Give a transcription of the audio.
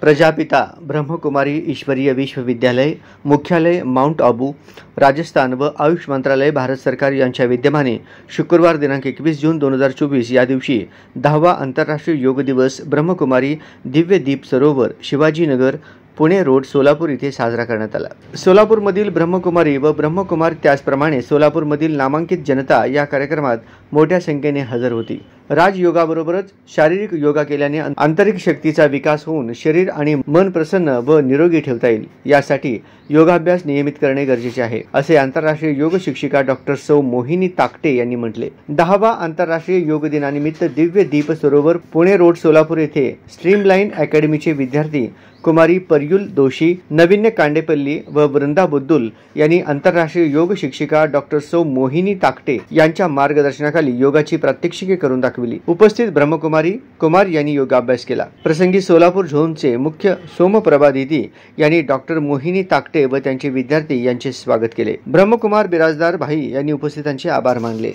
प्रजापिता ब्रह्मकुमारी ईश्वरीय विश्वविद्यालय, मुख्यालय माउंट आबू, राजस्थान व आयुष मंत्रालय भारत सरकार यांच्या विद्यमाने शुक्रवार दिनांक 21 जून 2024 या दिवशी 10वा आंतरराष्ट्रीय योग दिवस ब्रह्मकुमारी दिव्य दीप सरोवर, शिवाजीनगर, पुणे रोड, सोलापूर इथे साजरा करण्यात आला। सोलापूरमधील ब्रह्मकुमारी व ब्रह्मकुमार त्याचप्रमाणे सोलापूरमधील नामांकित जनता या कार्यक्रमात मोठ्या संख्येने हजर होती। राजयोगाबरोबरच शारीरिक योगा केल्याने आंतरिक शक्तीचा विकास होऊन शरीर आणि मन प्रसन्न व निरोगी ठेवता येईल, यासाठी योगाभ्यास नियमित करणे गरजेचे आहे, असे आंतरराष्ट्रीय योग शिक्षिका डॉक्टर सौ मोहिनी ताकटे यांनी म्हटले। 10वा आंतरराष्ट्रीय योग दिनानिमित्त दिव्य दीप सरोवर, पुणे रोड, सोलापूर येथे स्ट्रीमलाइन अकॅडमीचे विद्यार्थी कुमारी परयुल दोशी, नवीन्य कांडेपल्ली व वृंदा बुद्दुल यांनी आंतरराष्ट्रीय योग शिक्षिका डॉक्टर सौ मोहिनी ताकटे यांच्या मार्गदर्शनाखाली योगाची प्रात्यक्षिके करून दाखविली। उपस्थित ब्रह्मकुमारी कुमार यांनी योगाभ्यास केला। प्रसंगी सोलापूर झोनचे मुख्य सोमप्रभा दिदी यांनी डॉक्टर मोहिनी ताकटे व त्यांचे विद्यार्थी यांचे स्वागत केले। ब्रह्मकुमार बिराजदार भाई यांनी उपस्थितांचे आभार मानले।